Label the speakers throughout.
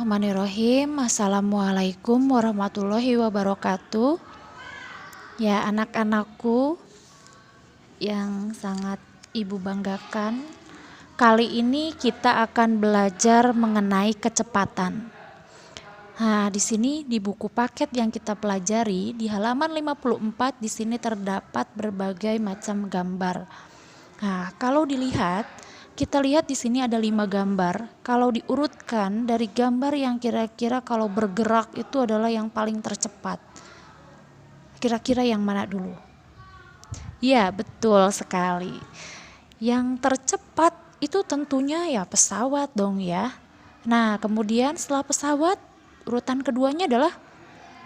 Speaker 1: Bismillahirrahmanirrahim. Assalamualaikum warahmatullahi wabarakatuh. Ya, anak-anakku yang sangat ibu banggakan, kali ini kita akan belajar mengenai kecepatan. Nah, di sini di buku paket yang kita pelajari di halaman 54 di sini terdapat berbagai macam gambar. Nah, kalau dilihat, kita lihat di sini ada 5 gambar. Kalau diurutkan dari gambar yang kira-kira kalau bergerak itu adalah yang paling tercepat. Kira-kira yang mana dulu? Ya, betul sekali. Yang tercepat itu tentunya ya pesawat dong ya. Nah, kemudian setelah pesawat, urutan keduanya adalah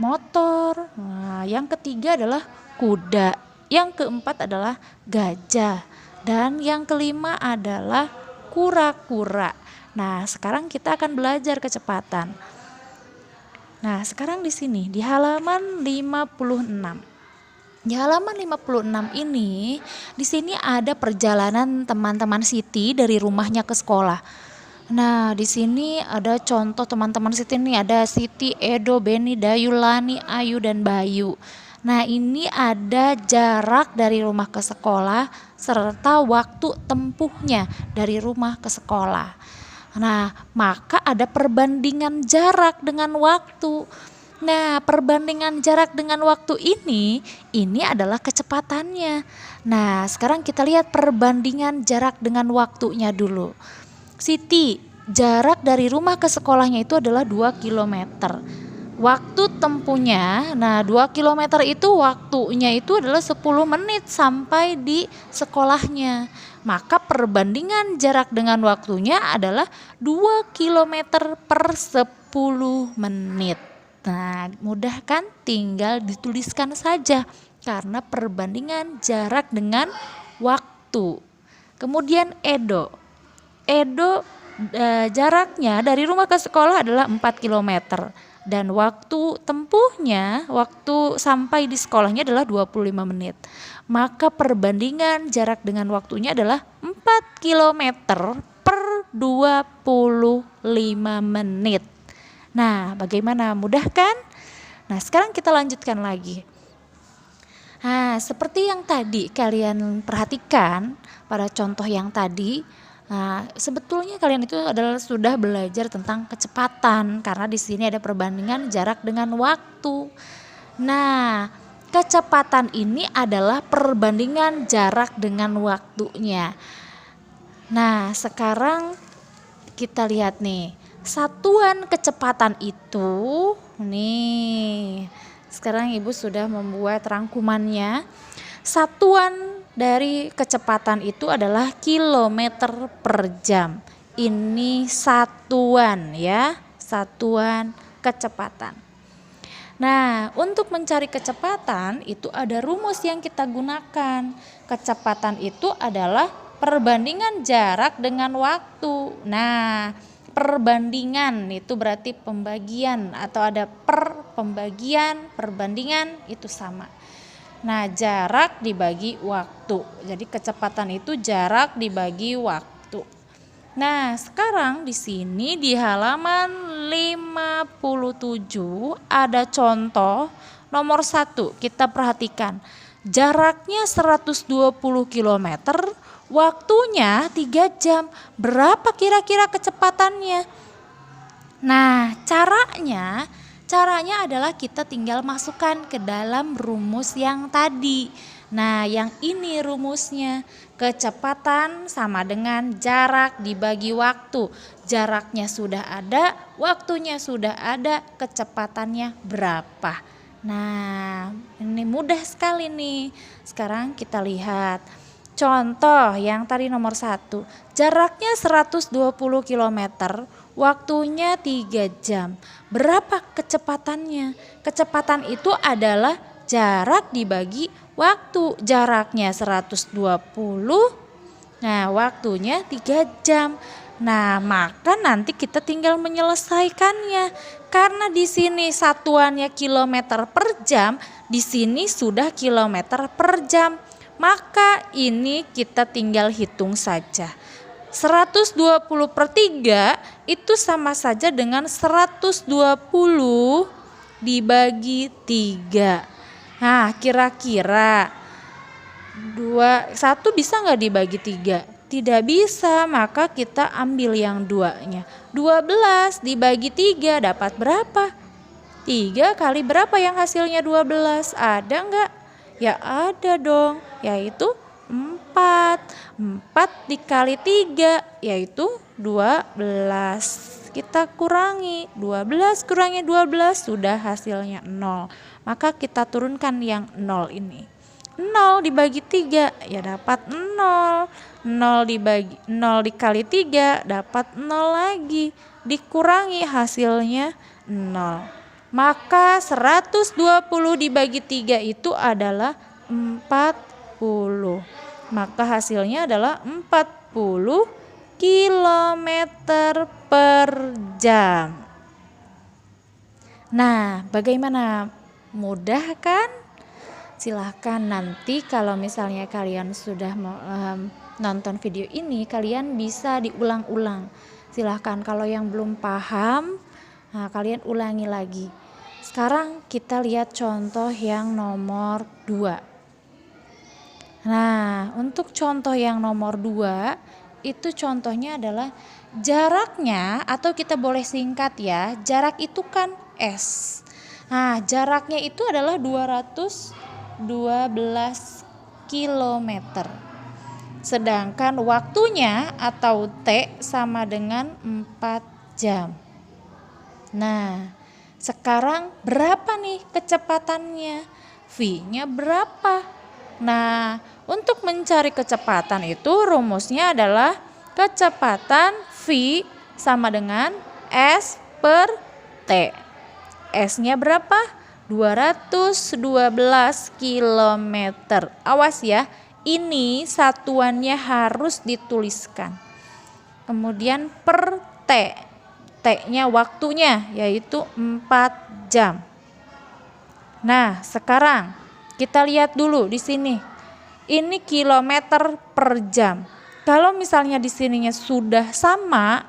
Speaker 1: motor. Nah, yang ketiga adalah kuda. Yang keempat adalah gajah. Dan yang kelima adalah kura-kura. Nah, sekarang kita akan belajar kecepatan. Nah, sekarang di sini di halaman 56. Di halaman 56 ini, di sini ada perjalanan teman-teman Siti dari rumahnya ke sekolah. Nah, di sini ada contoh teman-teman Siti nih, ada Siti, Edo, Beni, Dayu, Lani, Ayu, dan Bayu. Nah, ini ada jarak dari rumah ke sekolah serta waktu tempuhnya dari rumah ke sekolah. Nah, maka ada perbandingan jarak dengan waktu. Nah, perbandingan jarak dengan waktu ini adalah kecepatannya. Nah, sekarang kita lihat perbandingan jarak dengan waktunya dulu. Siti, jarak dari rumah ke sekolahnya itu adalah 2 kilometer. Waktu tempuhnya, nah 2 kilometer itu waktunya itu adalah 10 menit sampai di sekolahnya. Maka perbandingan jarak dengan waktunya adalah 2 kilometer per 10 menit. Nah, mudah kan? Tinggal dituliskan saja karena perbandingan jarak dengan waktu. Kemudian Edo, jaraknya dari rumah ke sekolah adalah 4 kilometer. Dan waktu tempuhnya, waktu sampai di sekolahnya adalah 25 menit. Maka perbandingan jarak dengan waktunya adalah 4 kilometer per 25 menit. Nah, bagaimana? Mudah kan? Nah, sekarang kita lanjutkan lagi. Nah, seperti yang tadi kalian perhatikan pada contoh yang tadi, nah, sebetulnya kalian itu adalah sudah belajar tentang kecepatan karena di sini ada perbandingan jarak dengan waktu. Nah, kecepatan ini adalah perbandingan jarak dengan waktunya. Nah, sekarang kita lihat nih, satuan kecepatan itu nih. Sekarang Ibu sudah membuat rangkumannya. Satuan dari kecepatan itu adalah kilometer per jam. Ini satuan ya, satuan kecepatan. Nah, untuk mencari kecepatan itu ada rumus yang kita gunakan. Kecepatan itu adalah perbandingan jarak dengan waktu. Nah, perbandingan itu berarti pembagian atau ada pembagian, perbandingan itu sama. Nah, jarak dibagi waktu. Jadi kecepatan itu jarak dibagi waktu. Nah, sekarang di sini di halaman 57 ada contoh nomor 1. Kita perhatikan. Jaraknya 120 km, waktunya 3 jam. Berapa kira-kira kecepatannya? Nah, caranya adalah kita tinggal masukkan ke dalam rumus yang tadi. Nah, yang ini rumusnya. Kecepatan sama dengan jarak dibagi waktu. Jaraknya sudah ada, waktunya sudah ada, kecepatannya berapa. Nah, ini mudah sekali nih. Sekarang kita lihat. Contoh yang tadi nomor 1. Jaraknya 120 km. Waktunya 3 jam. Berapa kecepatannya? Kecepatan itu adalah jarak dibagi waktu. Jaraknya 120. Nah, waktunya 3 jam. Nah, maka nanti kita tinggal menyelesaikannya. Karena di sini satuannya kilometer per jam, di sini sudah kilometer per jam. Maka ini kita tinggal hitung saja. 120/3 itu sama saja dengan 120 dibagi 3. Nah, kira-kira 1 bisa nggak dibagi 3? Tidak bisa, maka kita ambil yang 2-nya. 12 dibagi 3 dapat berapa? 3 kali berapa yang hasilnya 12? Ada nggak? Ya ada dong, yaitu 4. 4 dikali 3 yaitu 12. Kita kurangi, 12 kurangi 12 sudah hasilnya 0. Maka kita turunkan yang 0 ini. 0 dibagi 3 ya dapat 0. 0 dikali 3 dapat 0 lagi. Dikurangi hasilnya 0. Maka 120 dibagi 3 itu adalah 40. Maka hasilnya adalah 40 kilometer per jam. Nah, bagaimana? Mudah kan? Silahkan nanti kalau misalnya kalian sudah nonton video ini, kalian bisa diulang-ulang. Silahkan kalau yang belum paham, kalian ulangi lagi. Sekarang kita lihat contoh yang nomor 2. Nah, untuk contoh yang nomor 2, itu contohnya adalah jaraknya, atau kita boleh singkat ya, jarak itu kan S. Nah, jaraknya itu adalah 212 km. Sedangkan waktunya atau T sama dengan 4 jam. Nah, sekarang berapa nih kecepatannya? V-nya berapa? Nah, untuk mencari kecepatan itu rumusnya adalah kecepatan V sama dengan S per T. S-nya berapa? 212 km. Awas ya, ini satuannya harus dituliskan. Kemudian per T. T-nya waktunya yaitu 4 jam. Nah, sekarang kita lihat dulu di sini. Ini kilometer per jam. Kalau misalnya di sininya sudah sama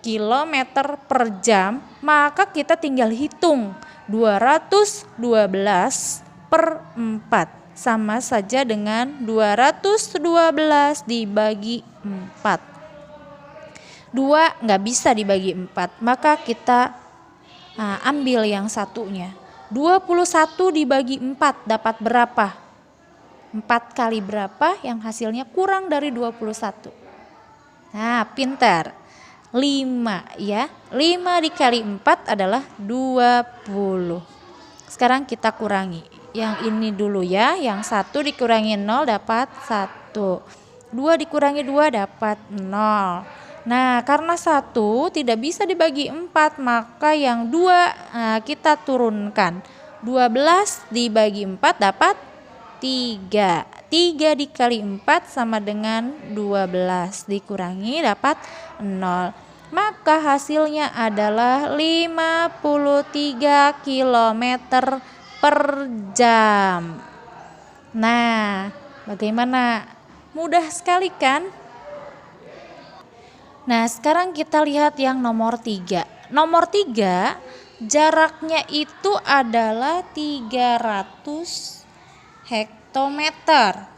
Speaker 1: kilometer per jam, maka kita tinggal hitung 212 per 4. Sama saja dengan 212 dibagi 4. 2 nggak bisa dibagi 4, maka kita ambil yang satunya. 21 dibagi 4 dapat berapa? 4 kali berapa yang hasilnya kurang dari 21? Nah, pintar. 5 ya. 5 dikali 4 adalah 20. Sekarang kita kurangi. Yang ini dulu ya. Yang 1 dikurangi 0 dapat 1. 2 dikurangi 2 dapat 0. Nah, karena 1 tidak bisa dibagi 4, maka yang 2 kita turunkan. 12 dibagi 4 dapat 3. 3 dikali 4 sama dengan 12. Dikurangi dapat 0. Maka hasilnya adalah 53 km per jam. Nah, bagaimana? Mudah sekali kan? Nah, sekarang kita lihat yang nomor 3. Nomor 3, jaraknya itu adalah 300 hektometer.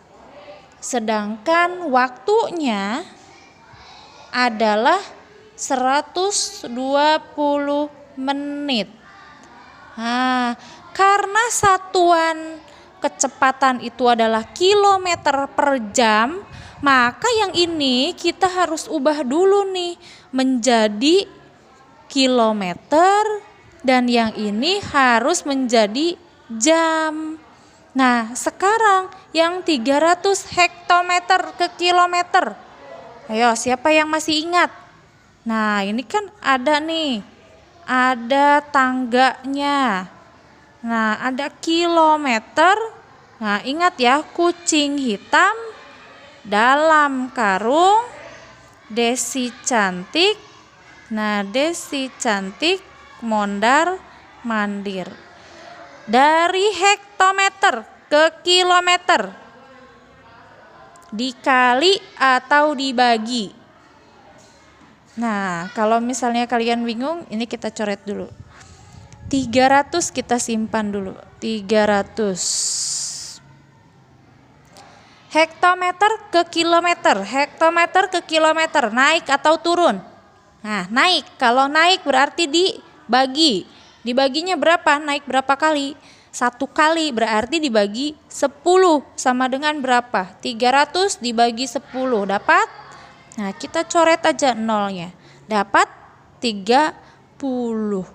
Speaker 1: Sedangkan waktunya adalah 120 menit. Nah, karena satuan kecepatan itu adalah kilometer per jam, maka yang ini kita harus ubah dulu nih menjadi kilometer, dan yang ini harus menjadi jam. Nah, sekarang yang 300 hektometer ke kilometer. Ayo, siapa yang masih ingat? Nah, ini kan ada nih. Ada tangganya. Nah, ada kilometer. Nah, ingat ya, kucing hitam dalam karung, Desi cantik. Nah, Desi cantik mondar mandir. Dari hektometer ke kilometer dikali atau dibagi. Nah, kalau misalnya kalian bingung, ini kita coret dulu. 300 kita simpan dulu. 300. Hektometer ke kilometer. Hektometer ke kilometer. Naik atau turun? Nah, naik. Kalau naik berarti dibagi. Dibaginya berapa? Naik berapa kali? 1 kali berarti dibagi 10. Sama dengan berapa? 300 dibagi 10. Dapat? Nah, kita coret aja nolnya. Dapat 30.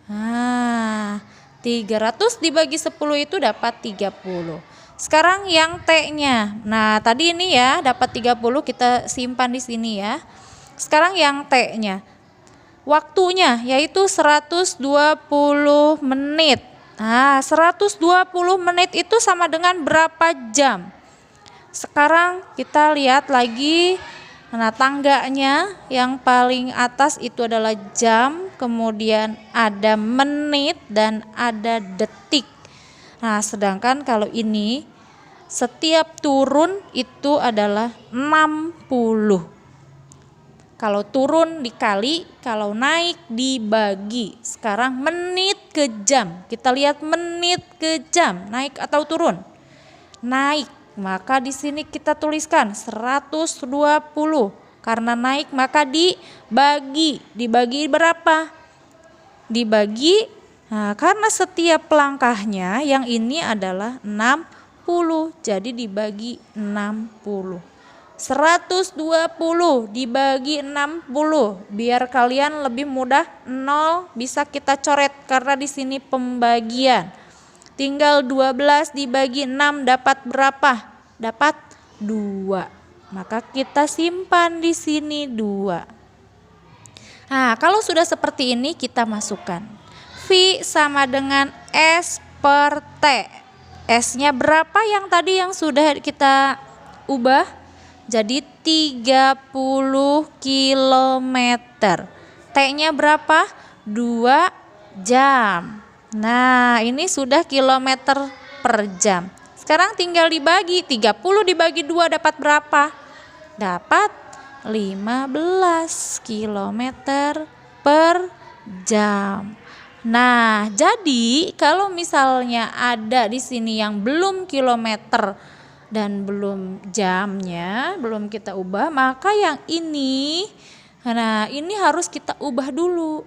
Speaker 1: Nah, 300 dibagi 10 itu dapat 30. Sekarang yang T-nya. Nah, tadi ini ya dapat 30 kita simpan di sini ya. Sekarang yang T-nya. Waktunya yaitu 120 menit. Nah, 120 menit itu sama dengan berapa jam? Sekarang kita lihat lagi. Nah, tangganya yang paling atas itu adalah jam, kemudian ada menit dan ada detik. Nah, sedangkan kalau ini setiap turun itu adalah 60. Kalau turun dikali, kalau naik dibagi. Sekarang menit ke jam. Kita lihat menit ke jam, naik atau turun? Naik. Maka di sini kita tuliskan 120. Karena naik maka dibagi. Dibagi berapa? Dibagi, nah, karena setiap langkahnya yang ini adalah 60. Jadi dibagi 60. 120 dibagi 60. Biar kalian lebih mudah, 0 bisa kita coret karena di sini pembagian. Tinggal 12 dibagi 6 dapat berapa? Dapat 2. Maka kita simpan di sini 2. Nah, kalau sudah seperti ini kita masukkan. V sama dengan S per T. S-nya berapa yang tadi yang sudah kita ubah? Jadi 30 kilometer. T-nya berapa? 2 jam. Nah, ini sudah kilometer per jam. Sekarang tinggal dibagi. 30 dibagi 2 dapat berapa? Dapat 15 kilometer per jam. Nah, jadi kalau misalnya ada di sini yang belum kilometer dan belum jamnya, belum kita ubah, maka yang ini, nah ini harus kita ubah dulu.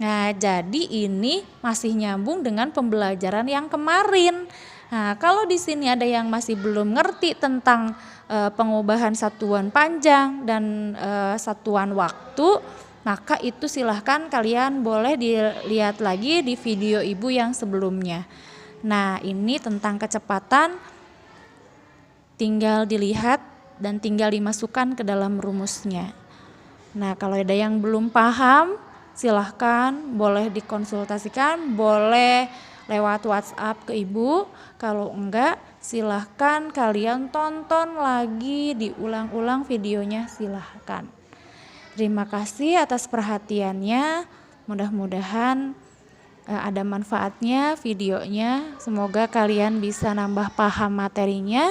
Speaker 1: Nah, jadi ini masih nyambung dengan pembelajaran yang kemarin. Nah, kalau di sini ada yang masih belum ngerti tentang pengubahan satuan panjang dan satuan waktu, maka itu silahkan kalian boleh dilihat lagi di video ibu yang sebelumnya. Nah, ini tentang kecepatan tinggal dilihat dan tinggal dimasukkan ke dalam rumusnya. Nah, kalau ada yang belum paham, silahkan boleh dikonsultasikan, boleh lewat WhatsApp ke ibu. Kalau enggak, silahkan kalian tonton lagi, diulang-ulang videonya, silahkan. Terima kasih atas perhatiannya. Mudah-mudahan ada manfaatnya videonya. Semoga kalian bisa nambah paham materinya.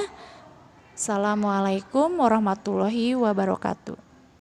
Speaker 1: Assalamualaikum warahmatullahi wabarakatuh.